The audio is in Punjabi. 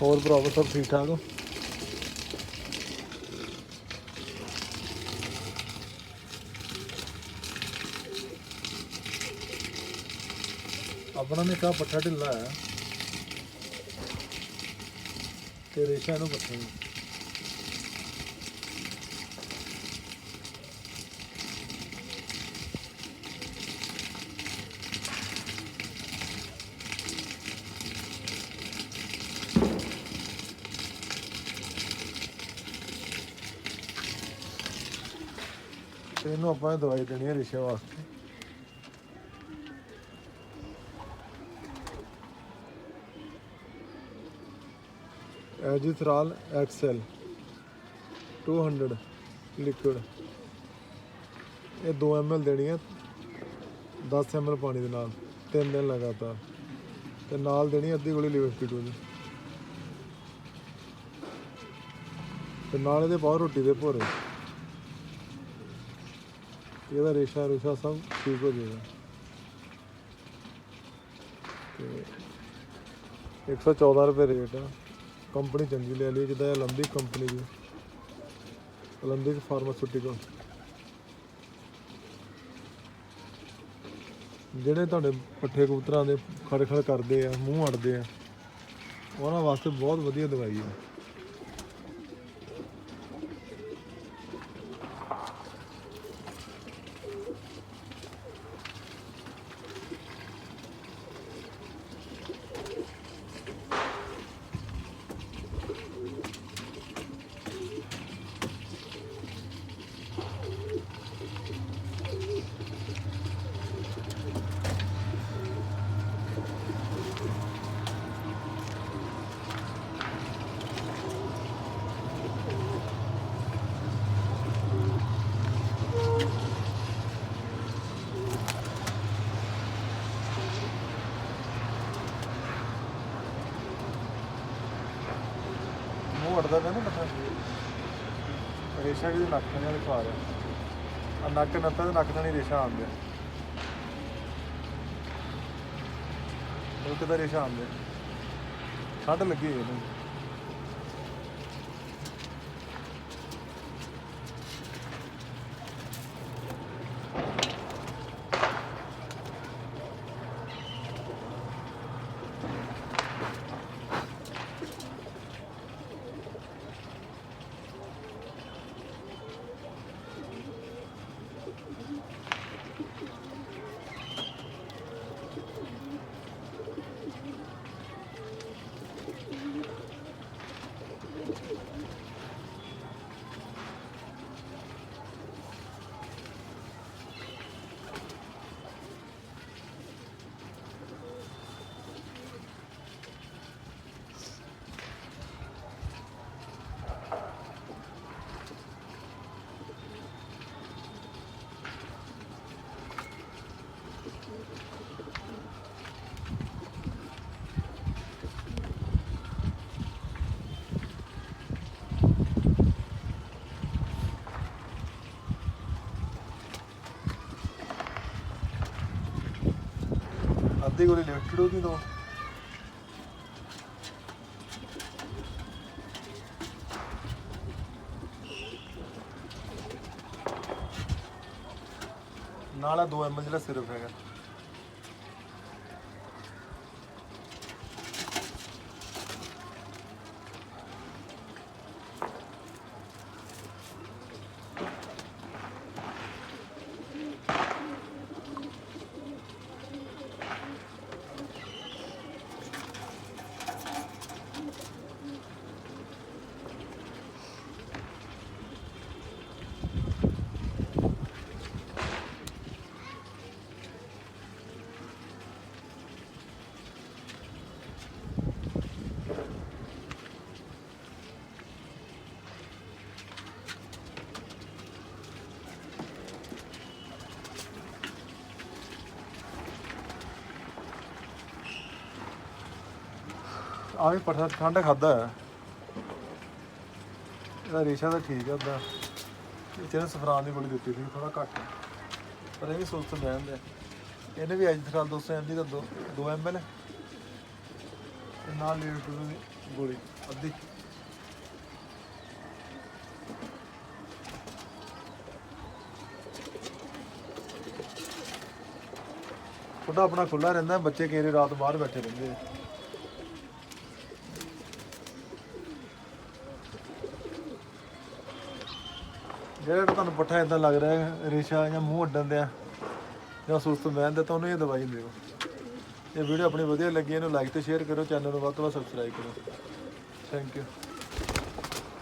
ਹੋਰ ਭਰਾਵੋ ਸਭ ਠੀਕ ਠਾਕ ਹੋ? ਆਪਣਾ ਨੇ ਕਾ ਪੱਠਾ ਢਿੱਲਾ ਹੈ ਤੇ ਰੇਸ਼ਾ ਨੂੰ ਪੱਠੇ ਨੂੰ ਤੇ ਇਹਨੂੰ ਆਪਾਂ ਦਵਾਈ ਦੇਣੀ ਹੈ ਰੇਸ਼ੇ ਵਾਸਤੇ। ਐਜੀਥਰਾਲ ਐਕਸਲ 200 ਲਿਕੁਇਡ, ਇਹ 2 ml ਦੇਣੀ ਹੈ 10 ml ਪਾਣੀ ਦੇ ਨਾਲ 3 ਦਿਨ ਲਗਾਤਾਰ, ਤੇ ਨਾਲ ਦੇਣੀ ਅੱਧੀ ਗੋਲੀ ਲਿਵਸਟੀਟੂ ਦੀ, ਤੇ ਨਾਲ ਇਹਦੇ ਪਾਓ ਰੋਟੀ ਦੇ ਭੋਰੇ, ਇਹਦਾ ਰੇਸ਼ਾ ਰੂਸ਼ਾ ਸਭ ਠੀਕ ਹੋ ਜਾਏਗਾ। ਤੇ 114 ਰੁਪਏ ਰੇਟ ਆ। ਕੰਪਨੀ ਚੰਗੀ ਲੈ ਲਈ, ਜਿੱਦਾਂ ਓਲੰਪਿਕ ਕੰਪਨੀ ਦੀ, ਓਲੰਪਿਕ ਫਾਰਮਾਸਿਊਟੀਕਲ। ਜਿਹੜੇ ਤੁਹਾਡੇ ਪੱਠੇ ਕਬੂਤਰਾਂ ਦੇ ਖੜ ਖੜ ਕਰਦੇ ਆ, ਮੂੰਹ ਅੜਦੇ ਆ, ਉਹਨਾਂ ਵਾਸਤੇ ਬਹੁਤ ਵਧੀਆ ਦਵਾਈ ਹੈ। ਮੂੰਹ ਅੜਦਾ ਪਿਆ ਨਾ ਪੱਠਾ, ਰੇਸ਼ਾ ਵੀ ਨੱਕ ਥਾਣੇ ਵਾਲੇ ਖਾ ਰਿਹਾ, ਨੱਕ ਨੱਤਾ ਤੇ ਨੱਕ ਥਾਣੀ ਰੇਸ਼ਾ ਆਉਂਦਾ, ਉਹ ਕਿੱਦਾਂ ਰੇਸ਼ਾ ਆਉਂਦਾ, ਠੰਡ ਲੱਗੀ ਹੋਈ ਇਹਨੂੰ। ਅੱਧੀ ਗੋਲੀ ਲਿਵਸਟੀਟੂ ਦੀ ਦੋ, ਨਾਲ 2 ml ਜਿਹੜਾ ਸਿਰਫ ਹੈਗਾ। ਆ ਵੀ ਪੱਠਾ ਠੰਡ ਖਾਦਾ ਹੈ, ਇਹਦਾ ਰੇਸ਼ਾ ਤਾਂ ਠੀਕ ਹੈ ਉੱਦਾਂ, ਇਹਨੇ ਸਫਰਾਨ ਦੀ ਗੋਲੀ ਦਿੱਤੀ ਸੀ ਥੋੜਾ ਘੱਟ, ਪਰ ਇਹ ਵੀ ਸੁਸਤ ਬਹਿੰਦੇ। ਇਹਨੇ ਵੀ ਐਜਥਰਾਲ 200 ml ਦਾ 2 ml ਨਾਲ ਲੀਟਰ ਗੋਲੀ ਅੱਧੀ। ਤੁਹਾਡਾ ਆਪਣਾ ਖੁੱਲਾ ਰਹਿੰਦਾ, ਬੱਚੇ ਕਈ ਵਾਰੀ ਰਾਤ ਬਾਹਰ ਬੈਠੇ ਰਹਿੰਦੇ ਆ। ਜਿਹੜਾ ਤੁਹਾਨੂੰ ਪੱਠਾ ਇਦਾਂ ਲੱਗ ਰਿਹਾ ਰੇਸ਼ਾ ਜਾਂ ਮੂੰਹ ਅੱਡਣ ਦਿਆ ਜਾਂ ਸੁਸਤ ਬਹਿੰਦੇ ਤਾਂ ਉਹਨੂੰ ਇਹ ਦਵਾਈ ਦਿਓ। ਇਹ ਵੀਡੀਓ ਆਪਣੀ ਵਧੀਆ ਲੱਗੀ, ਇਹਨੂੰ ਲਾਈਕ ਤੇ ਸ਼ੇਅਰ ਕਰੋ, ਚੈਨਲ ਨੂੰ ਵੱਧ ਤੋਂ ਵੱਧ ਸਬਸਕ੍ਰਾਈਬ ਕਰੋ। Thank you.